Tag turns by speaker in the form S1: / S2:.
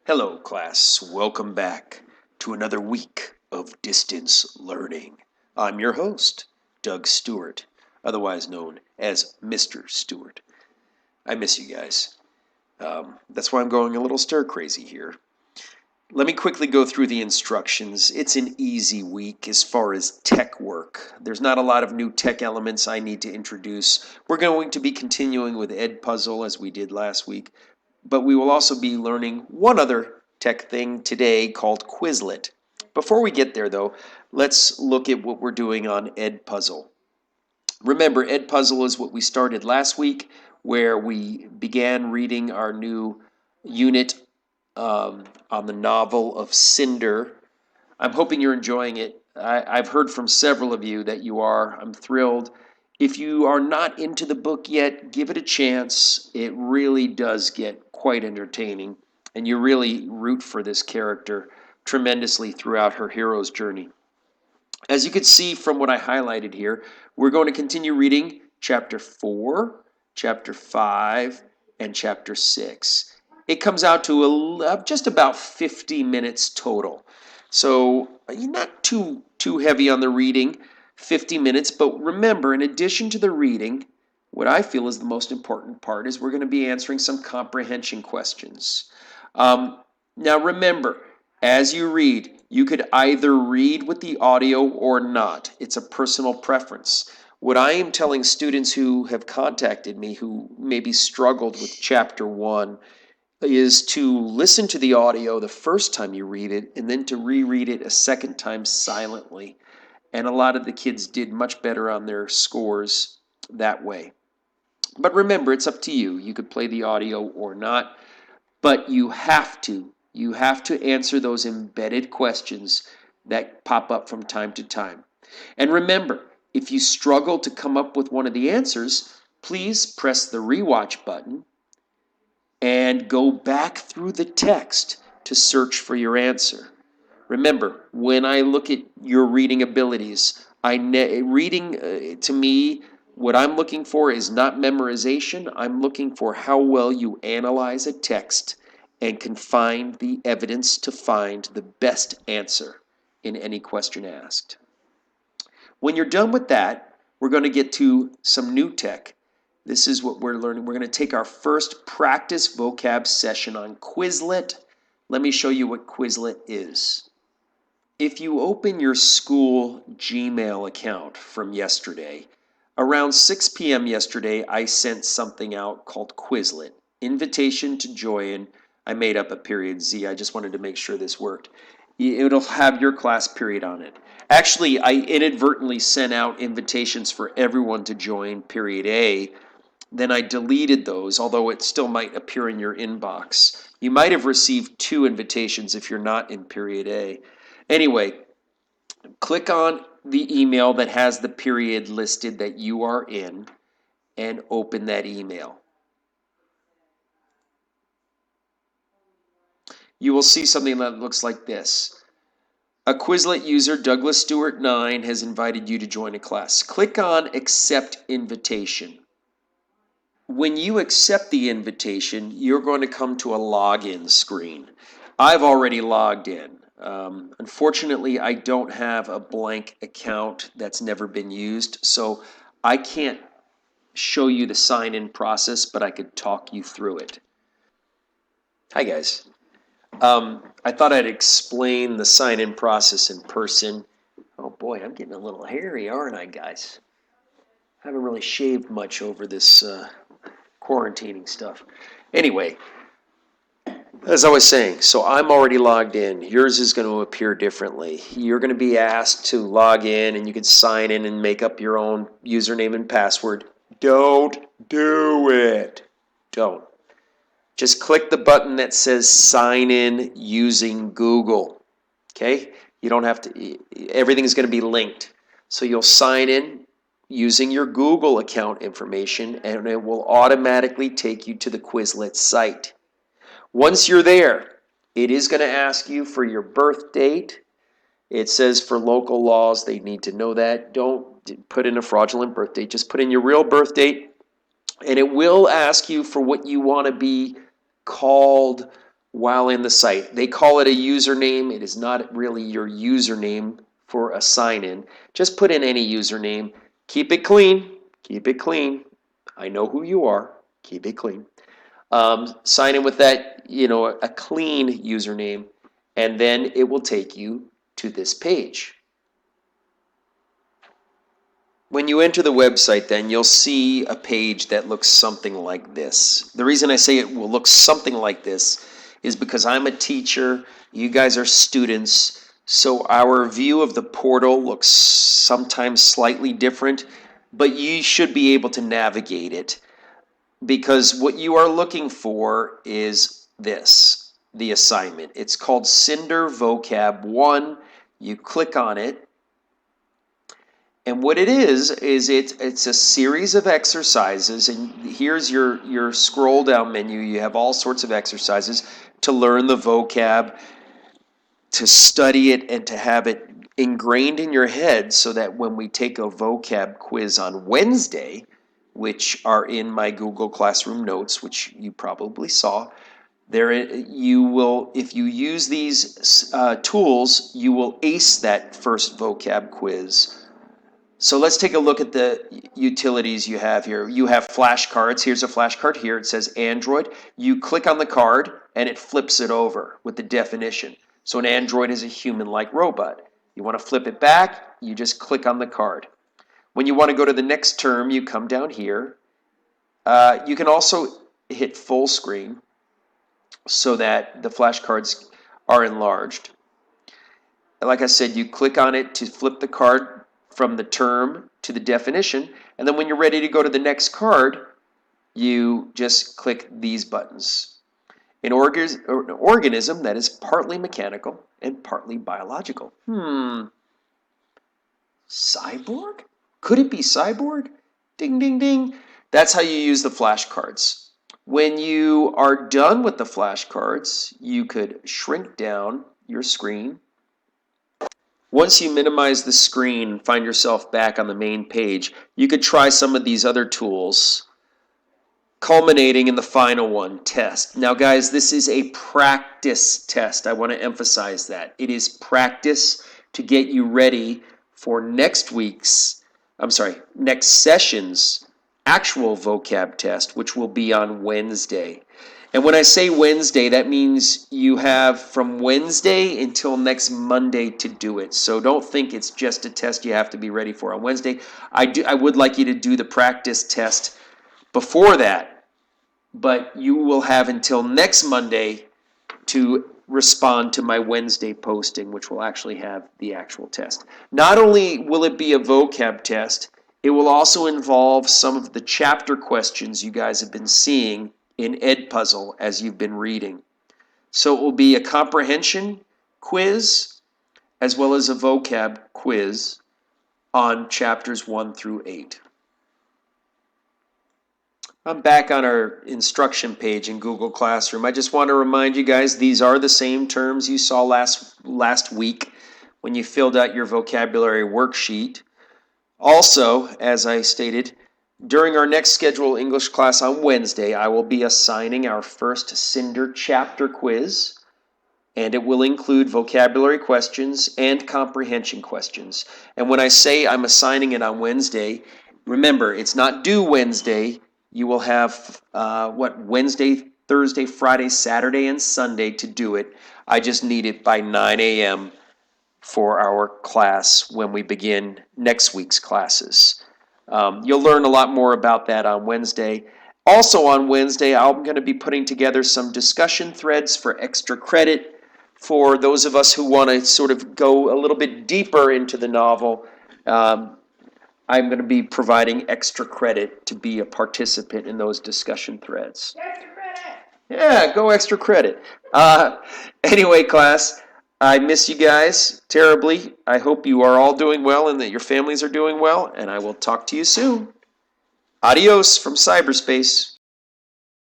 S1: Hello, class. Welcome back to another week of distance learning. I'm your host, Doug Stewart, otherwise known as Mr. Stewart. I miss you guys. That's why I'm going a little stir crazy here. Let me quickly go through the instructions. It's an easy week as far as tech work. There's not a lot of new tech elements I need to introduce. We're going to be continuing with Edpuzzle as we did last week, but we will also be learning one other tech thing today called Quizlet. Before we get there, though, let's look at what we're doing on Edpuzzle. Remember, Edpuzzle is what we started last week, where we began reading our new unit on the novel of Cinder. I'm hoping you're enjoying it. I've heard from several of you that you are. I'm thrilled. If you are not into the book yet, give it a chance. It really does get quite entertaining, and you really root for this character tremendously throughout her hero's journey. As you can see from what I highlighted here, we're going to continue reading chapter 4, chapter 5, and chapter 6. It comes out to just about 50 minutes total. So you're not too heavy on the reading, 50 minutes. But remember, in addition to the reading, what I feel is the most important part is we're going to be answering some comprehension questions. Now remember, as you read, you could either read with the audio or not. It's a personal preference. What I am telling students who have contacted me who maybe struggled with chapter 1 is to listen to the audio the first time you read it and then to reread it a second time silently. And a lot of the kids did much better on their scores that way. But remember, it's up to you. You could play the audio or not, but you have to. You have to answer those embedded questions that pop up from time to time. And remember, if you struggle to come up with one of the answers, please press the rewatch button and go back through the text to search for your answer. Remember, when I look at your reading abilities, reading to me, what I'm looking for is not memorization. I'm looking for how well you analyze a text and can find the evidence to find the best answer in any question asked. When you're done with that, we're going to get to some new tech. This is what we're learning. We're going to take our first practice vocab session on Quizlet. Let me show you what Quizlet is. If you open your school Gmail account from yesterday, around 6 p.m. yesterday, I sent something out called Quizlet. Invitation to join. I made up a period Z. I just wanted to make sure this worked. It'll have your class period on it. Actually, I inadvertently sent out invitations for everyone to join period A. Then I deleted those, although it still might appear in your inbox. You might have received 2 invitations if you're not in period A. Anyway, click on the email that has the period listed that you are in and open that email. You will see something that looks like this. A Quizlet user, Douglas Stewart 9, has invited you to join a class. Click on Accept Invitation. When you accept the invitation, you're going to come to a login screen. I've already logged in. Unfortunately, I don't have a blank account that's never been used, so I can't show you the sign-in process, but I could talk you through it. Hi, guys. I thought I'd explain the sign-in process in person. Oh boy, I'm getting a little hairy, aren't I, guys? I haven't really shaved much over this quarantining stuff. Anyway, as I was saying, so I'm already logged in. Yours is going to appear differently. You're going to be asked to log in, and you can sign in and make up your own username and password. Don't do it. Don't. Just click the button that says sign in using Google. Okay? You don't have to, everything is going to be linked. So you'll sign in using your Google account information, and it will automatically take you to the Quizlet site. Once you're there, it is going to ask you for your birth date. It says for local laws, they need to know that. Don't put in a fraudulent birth date. Just put in your real birth date. And it will ask you for what you want to be called while in the site. They call it a username. It is not really your username for a sign-in. Just put in any username. Keep it clean. Keep it clean. I know who you are. Keep it clean. Sign in with that, a clean username, and then it will take you to this page. When you enter the website, then you'll see a page that looks something like this. The reason I say it will look something like this is because I'm a teacher, you guys are students, so our view of the portal looks sometimes slightly different, but you should be able to navigate it, because what you are looking for is this, the assignment. It's called Cinder Vocab 1. You click on it, and what it is it's a series of exercises, and here's your scroll down menu. You have all sorts of exercises to learn the vocab, to study it, and to have it ingrained in your head so that when we take a vocab quiz on Wednesday, which are in my Google Classroom notes, which you probably saw, there you will, if you use these tools, you will ace that first vocab quiz. So let's take a look at the utilities you have here. You have flashcards. Here's a flashcard here. It says Android. You click on the card and it flips it over with the definition. So an android is a human-like robot. You want to flip it back, you just click on the card. When you want to go to the next term, you come down here. You can also hit full screen so that the flashcards are enlarged. Like I said, you click on it to flip the card from the term to the definition, and then when you're ready to go to the next card, you just click these buttons. An organism that is partly mechanical and partly biological. Cyborg? Could it be cyborg? Ding, ding, ding. That's how you use the flashcards. When you are done with the flashcards, you could shrink down your screen. Once you minimize the screen and find yourself back on the main page, you could try some of these other tools, culminating in the final one, test. Now, guys, this is a practice test. I want to emphasize that. It is practice to get you ready for next session's actual vocab test, which will be on Wednesday. And when I say Wednesday, that means you have from Wednesday until next Monday to do it. So don't think it's just a test you have to be ready for on Wednesday. I would like you to do the practice test before that, but you will have until next Monday to respond to my Wednesday posting, which will actually have the actual test. Not only will it be a vocab test, it will also involve some of the chapter questions you guys have been seeing in Edpuzzle as you've been reading. So it will be a comprehension quiz as well as a vocab quiz on chapters 1 through 8. I'm back on our instruction page in Google Classroom. I just want to remind you guys, these are the same terms you saw last week when you filled out your vocabulary worksheet. Also, as I stated, during our next scheduled English class on Wednesday, I will be assigning our first Cinder chapter quiz, and it will include vocabulary questions and comprehension questions. And when I say I'm assigning it on Wednesday, remember, it's not due Wednesday. You will have, Wednesday, Thursday, Friday, Saturday, and Sunday to do it. I just need it by 9 a.m. for our class when we begin next week's classes. You'll learn a lot more about that on Wednesday. Also on Wednesday, I'm going to be putting together some discussion threads for extra credit for those of us who want to sort of go a little bit deeper into the novel. I'm going to be providing extra credit to be a participant in those discussion threads. Extra credit! Yeah, go extra credit. Anyway, class, I miss you guys terribly. I hope you are all doing well and that your families are doing well, and I will talk to you soon. Adios from cyberspace.